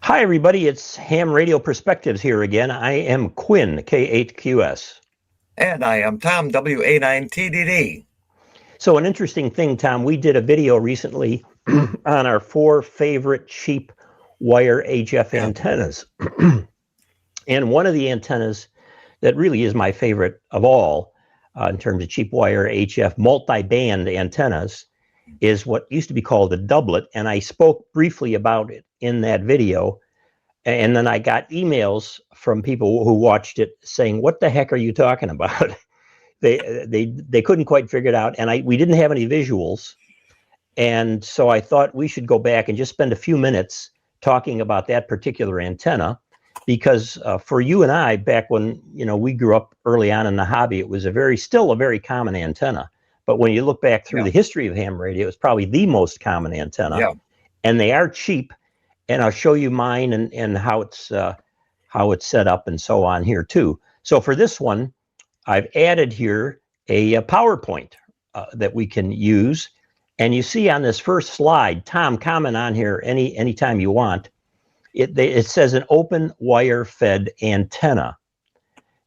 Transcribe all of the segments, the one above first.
Hi, everybody. It's Ham Radio Perspectives here again. I am Quinn, K8QS. And I am Tom, WA9TDD. So an interesting thing, Tom, we did a video recently on our 4 favorite cheap wire HF antennas. And one of the antennas that really is my favorite of all in terms of cheap wire HF multiband antennas is what used to be called a doublet. And I spoke briefly about it in that video. And then I got emails from people who watched it saying, "What the heck are you talking about?" They couldn't quite figure it out. And we didn't have any visuals. And so I thought we should go back and just spend a few minutes talking about that particular antenna, because for you and I, back when we grew up early on in the hobby, it was still a very common antenna. But when you look back through the history of ham radio, it's probably the most common antenna. Yeah. And they are cheap. And I'll show you mine and how it's set up and so on here too. So for this one, I've added here a PowerPoint that we can use. And you see on this first slide, Tom, comment on here anytime you want. It says an open wire fed antenna.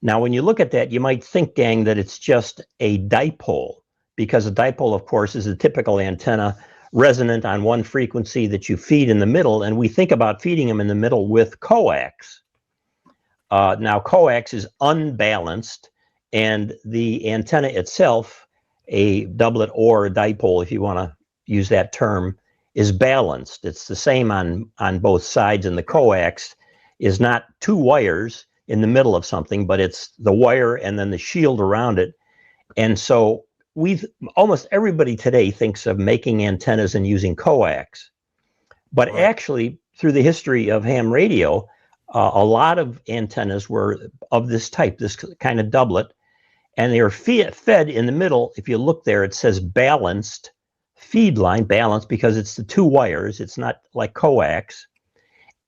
Now, when you look at that, you might think, gang, that it's just a dipole, because a dipole, of course, is a typical antenna resonant on one frequency that you feed in the middle, and we think about feeding them in the middle with coax. Now, coax is unbalanced, and the antenna itself, a doublet or a dipole, if you want to use that term, is balanced. It's the same on both sides, and the coax is not 2 wires in the middle of something, but it's the wire and then the shield around it. And so almost everybody today thinks of making antennas and using coax, but actually through the history of ham radio, a lot of antennas were of this type, this kind of doublet, and they were fed in the middle. If you look there, it says balanced feed line, balanced because it's the 2 wires. It's not like coax.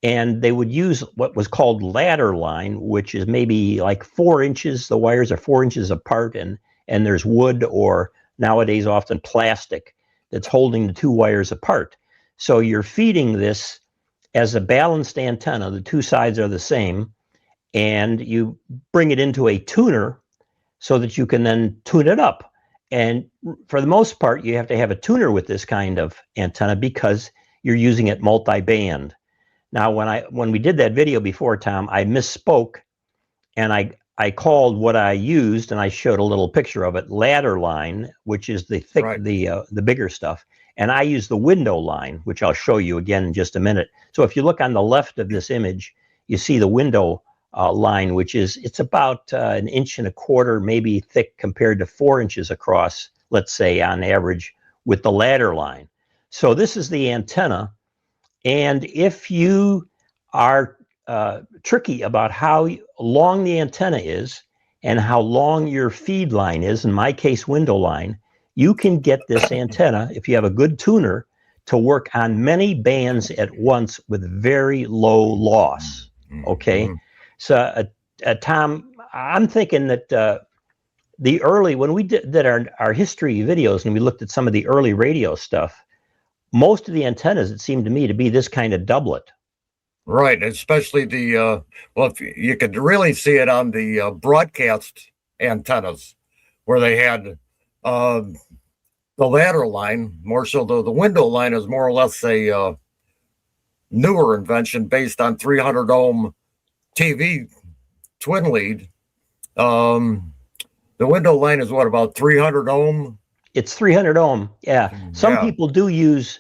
And they would use what was called ladder line, which is maybe like 4 inches. The wires are 4 inches apart, and there's wood or nowadays often plastic that's holding the 2 wires apart. So you're feeding this as a balanced antenna. The 2 sides are the same, and you bring it into a tuner so that you can then tune it up. And for the most part, you have to have a tuner with this kind of antenna because you're using it multi-band. Now, when we did that video before, Tom, I misspoke, and I called what I used, and I showed a little picture of it, ladder line, which is the thick, the bigger stuff. And I used the window line, which I'll show you again in just a minute. So if you look on the left of this image, you see the window line, which it's about 1.25 inches, maybe thick, compared to 4 inches across, let's say on average, with the ladder line. So this is the antenna. And if you are tricky about how long the antenna is and how long your feed line is, in my case, window line, you can get this antenna, if you have a good tuner, to work on many bands at once with very low loss. Okay. So, Tom, I'm thinking that when we did our history videos and we looked at some of the early radio stuff, most of the antennas, it seemed to me, to be this kind of doublet. Right, especially if you could really see it on the broadcast antennas, where they had the ladder line, more so the window line is more or less a newer invention based on 300 ohm TV twin lead. The window line is about 300 ohm? It's 300 ohm, yeah. Some people do use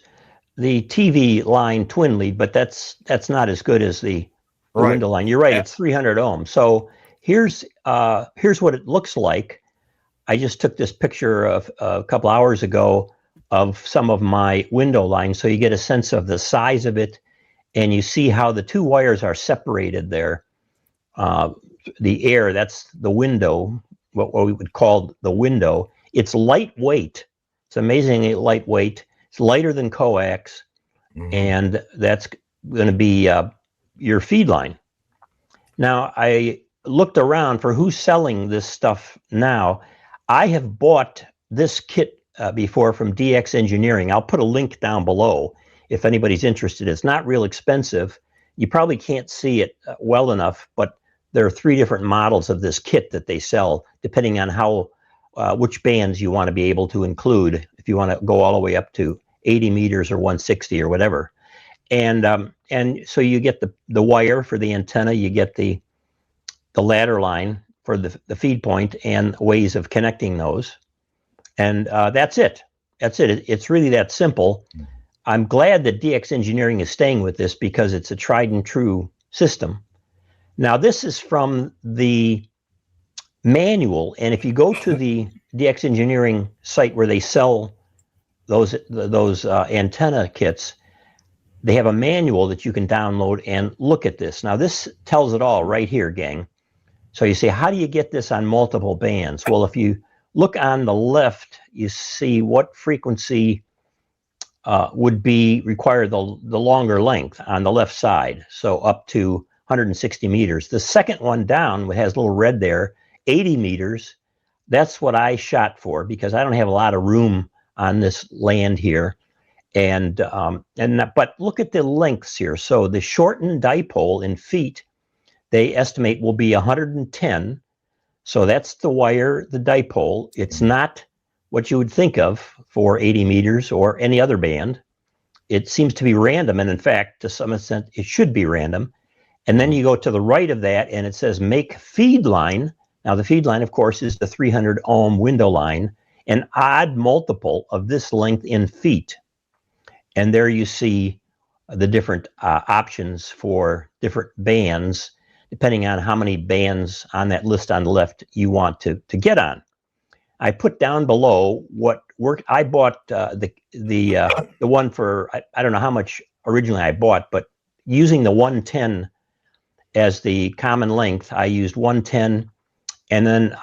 the TV line twin lead, but that's not as good as the window line. You're right, it's 300 ohm. So here's what it looks like. I just took this picture of a couple hours ago of some of my window lines, so you get a sense of the size of it, and you see how the 2 wires are separated there. The air, that's the window, what we would call the window. It's lightweight. It's amazingly lightweight. It's lighter than coax, and that's going to be your feed line. Now, I looked around for who's selling this stuff now. I have bought this kit before from DX Engineering. I'll put a link down below if anybody's interested. It's not real expensive. You probably can't see it well enough, but there are 3 different models of this kit that they sell, depending on how which bands you want to be able to include. If you want to go all the way up to 80 meters or 160 or whatever, and so you get the wire for the antenna, you get the ladder line for the feed point, and ways of connecting those, and that's it. That's it. It's really that simple. I'm glad that DX Engineering is staying with this because it's a tried and true system. Now, this is from the manual, and if you go to the DX Engineering site where they sell those antenna kits, they have a manual that you can download and look at this. Now, this tells it all right here, gang. So you say, how do you get this on multiple bands? Well, if you look on the left, you see what frequency would be require the longer length on the left side, so up to 160 meters. The second one down, which has a little red there, 80 meters, that's what I shot for because I don't have a lot of room on this land here. But look at the lengths here. So the shortened dipole in feet, they estimate will be 110. So that's the wire, the dipole. It's not what you would think of for 80 meters or any other band. It seems to be random. And in fact, to some extent, it should be random. And then you go to the right of that and it says make feed line. Now the feed line, of course, is the 300 ohm window line, an odd multiple of this length in feet. And there you see the different options for different bands, depending on how many bands on that list on the left you want to get on. I put down below what work. I bought the one for, I don't know how much originally I bought, but using the 110 as the common length, I used 110, and then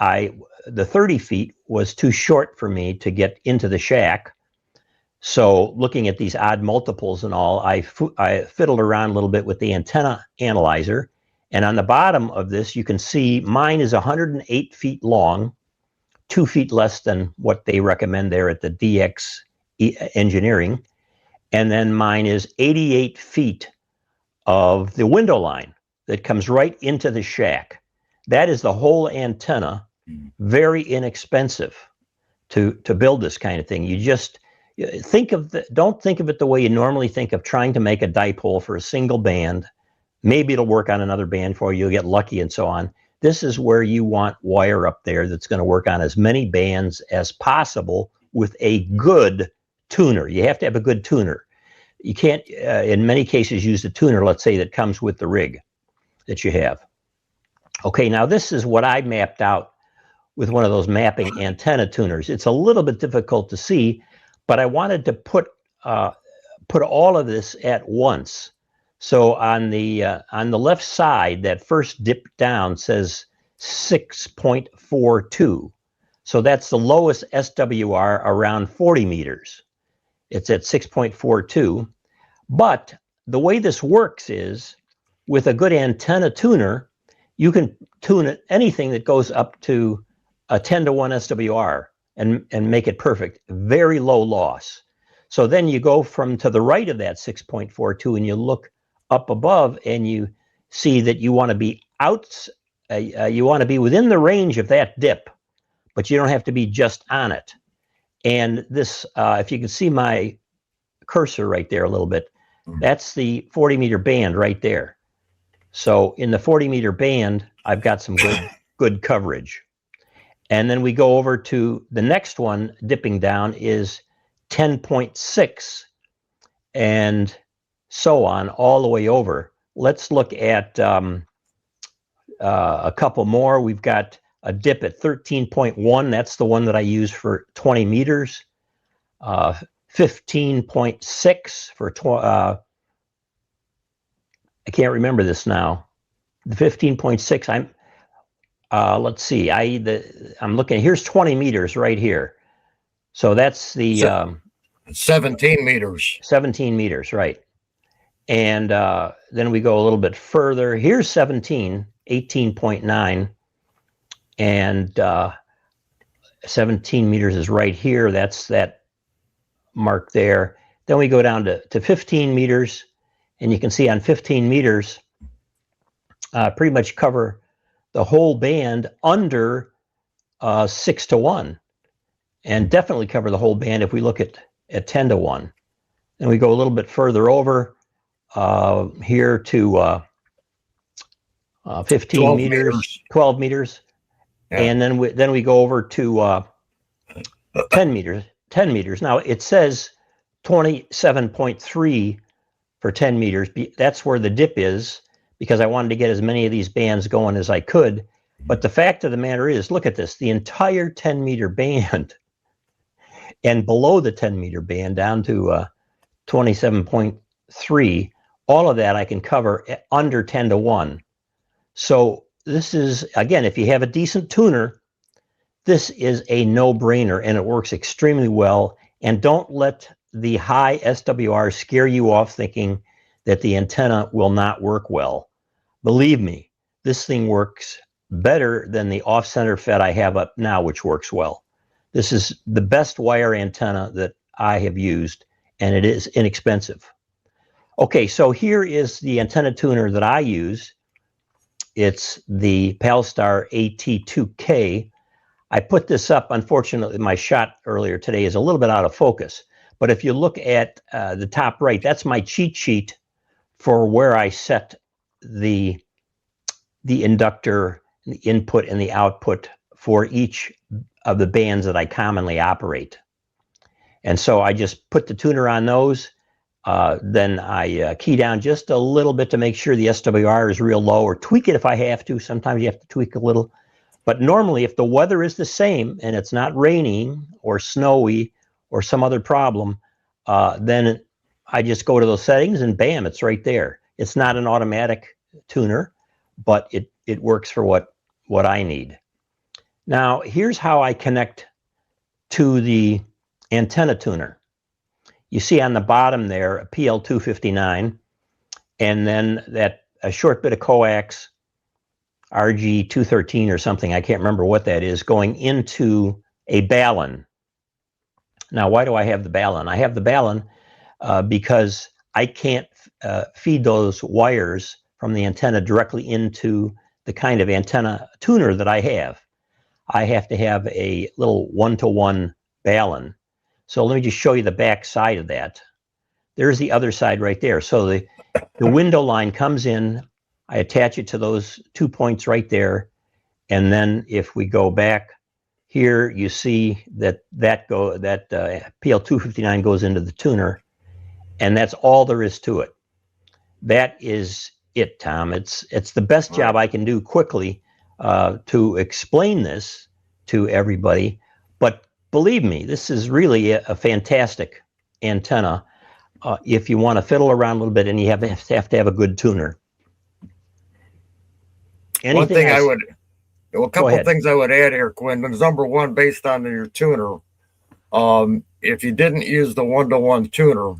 the 30 feet was too short for me to get into the shack. So looking at these odd multiples and all, I fiddled around a little bit with the antenna analyzer. And on the bottom of this, you can see mine is 108 feet long, 2 feet less than what they recommend there at the DX Engineering. And then mine is 88 feet of the window line that comes right into the shack. That is the whole antenna. Very inexpensive to build this kind of thing. You just don't think of it the way you normally think of trying to make a dipole for a single band. Maybe it'll work on another band for you. You'll get lucky and so on. This is where you want wire up there that's going to work on as many bands as possible with a good tuner. You have to have a good tuner. You can't, in many cases, use the tuner, let's say, that comes with the rig that you have. Okay, now this is what I mapped out with one of those mapping antenna tuners. It's a little bit difficult to see, but I wanted to put all of this at once. So on the left side, that first dip down says 6.42. So that's the lowest SWR around 40 meters. It's at 6.42. But the way this works is with a good antenna tuner, you can tune anything that goes up to a 10-to-1 SWR and make it perfect. Very low loss. So then you go to the right of that 6.42 and you look up above and you see that you want to be you want to be within the range of that dip, but you don't have to be just on it. And this, if you can see my cursor right there a little bit, that's the 40-meter band right there. So in the 40-meter band, I've got some good coverage. And then we go over to the next one, dipping down, is 10.6, and so on, all the way over. Let's look at a couple more. We've got a dip at 13.1. That's the one that I use for 20 meters. 15.6 for I can't remember this now. The 15.6. Let's see. I'm looking. Here's 20 meters right here. So that's the 17 meters. 17 meters, right? And then we go a little bit further. Here's 18.9, and 17 meters is right here. That's that mark there. Then we go down to 15 meters, And you can see on 15 meters, pretty much cover the whole band under 6 to 1, and definitely cover the whole band if we look at 10 to 1. And we go a little bit further over here to 15 12 meters, 12 meters. Yeah. And then we go over to 10 meters. 10 meters. Now it says 27.3 for 10 meters. That's where the dip is, because I wanted to get as many of these bands going as I could. But the fact of the matter is, look at this, the entire 10-meter band and below the 10-meter band down to 27.3, all of that I can cover under 10 to 1. So this is, again, if you have a decent tuner, this is a no-brainer, and it works extremely well. And don't let the high SWR scare you off thinking that the antenna will not work well. Believe me, this thing works better than the off-center FET I have up now, which works well. This is the best wire antenna that I have used, and it is inexpensive. Okay, so here is the antenna tuner that I use. It's the Palstar AT2K. I put this up. Unfortunately, my shot earlier today is a little bit out of focus. But if you look at the top right, that's my cheat sheet for where I set the inductor, the input and the output for each of the bands that I commonly operate. And so I just put the tuner on those. Then I key down just a little bit to make sure the SWR is real low, or tweak it if I have to. Sometimes you have to tweak a little. But normally, if the weather is the same and it's not raining or snowy or some other problem, then I just go to those settings and bam, it's right there. It's not an automatic tuner, but it works for what I need. Now, here's how I connect to the antenna tuner. You see on the bottom there a PL259, and then a short bit of coax, RG213 or something, I can't remember what that is, going into a balun. Now, why do I have the balun? I have the balun because I can't feed those wires from the antenna directly into the kind of antenna tuner that I have. I have to have a little one-to-one balun. So let me just show you the back side of that. There's the other side right there. So the window line comes in, I attach it to those 2 points right there. And then if we go back here, you see that PL259 goes into the tuner, and that's all there is to it. That is it, Tom. It's the best job I can do quickly to explain this to everybody. But believe me, this is really a fantastic antenna if you want to fiddle around a little bit and you have to have a good tuner. One thing a couple of things I would add here, Quinn, is number one, based on your tuner, if you didn't use the one-to-one tuner,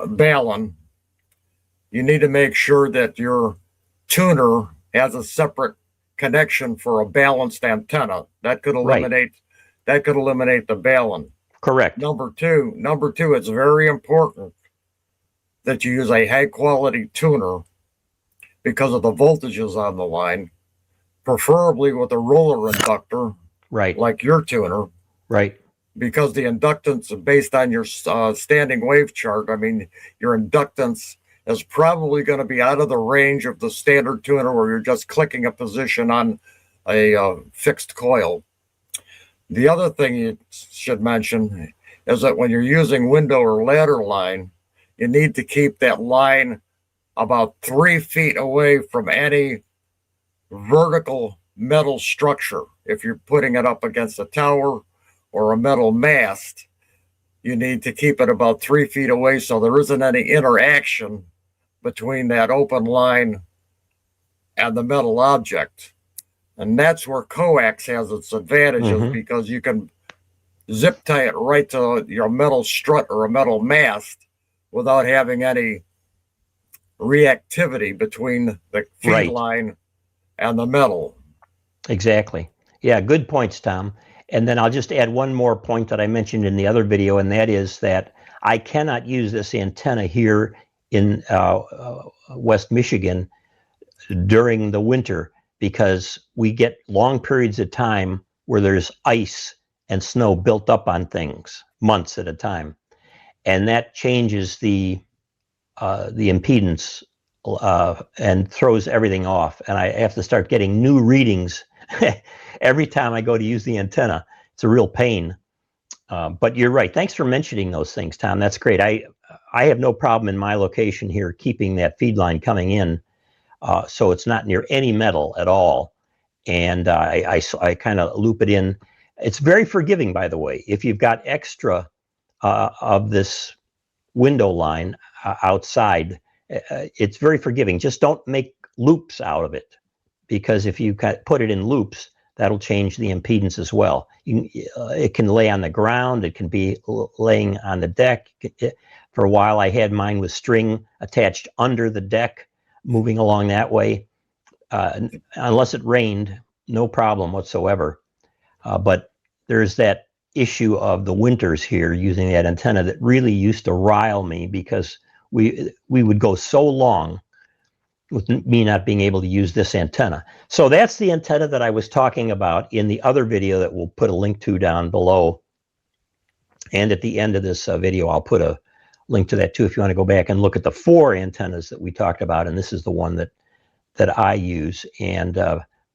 balun, you need to make sure that your tuner has a separate connection for a balanced antenna. That could eliminate the balun. Correct. Number two, it's very important that you use a high quality tuner because of the voltages on the line, preferably with a roller inductor, right, like your tuner, right, because the inductance based on your standing wave chart, I mean, your inductance is probably going to be out of the range of the standard tuner where you're just clicking a position on a fixed coil. The other thing you should mention is that when you're using window or ladder line, you need to keep that line about 3 feet away from any vertical metal structure. If you're putting it up against a tower or a metal mast, you need to keep it about 3 feet away so there isn't any interaction between that open line and the metal object. And that's where coax has its advantages, because you can zip tie it right to your metal strut or a metal mast without having any reactivity between the feed line and the metal. Exactly. Yeah, good points, Tom. And then I'll just add one more point that I mentioned in the other video, and that is that I cannot use this antenna here in West Michigan during the winter because we get long periods of time where there's ice and snow built up on things months at a time, and that changes the impedance and throws everything off, and I have to start getting new readings every time I go to use the antenna. It's a real pain. But you're right. Thanks for mentioning those things, Tom. That's great. I have no problem in my location here keeping that feed line coming in, so it's not near any metal at all. And I kind of loop it in. It's very forgiving, by the way. If you've got extra of this window line outside, it's very forgiving. Just don't make loops out of it, because if you put it in loops, that'll change the impedance as well. It can lay on the ground. It can be laying on the deck. For a while, I had mine with string attached under the deck, moving along that way. Unless it rained, no problem whatsoever. But there's that issue of the winters here using that antenna that really used to rile me, because we would go so long with me not being able to use this antenna. So that's the antenna that I was talking about in the other video that we'll put a link to down below. And at the end of this video, I'll put a link to that too, if you want to go back and look at the 4 antennas that we talked about. And this is the one that I use. And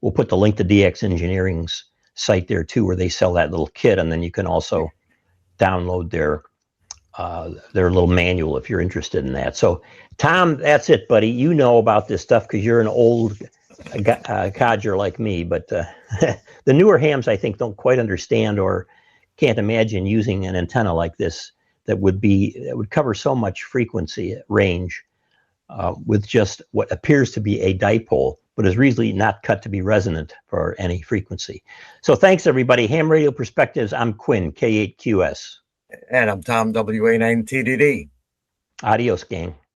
we'll put the link to DX Engineering's site there too, where they sell that little kit. And then you can also download their little manual if you're interested in that. So Tom, that's it, buddy. You know about this stuff because you're an old codger like me, but the newer hams, I think, don't quite understand or can't imagine using an antenna like this that would cover so much frequency range with just what appears to be a dipole, but is really not cut to be resonant for any frequency. So thanks, everybody. Ham Radio Perspectives, I'm Quinn, K8QS. And I'm Tom, WA9TDD. Adios, gang.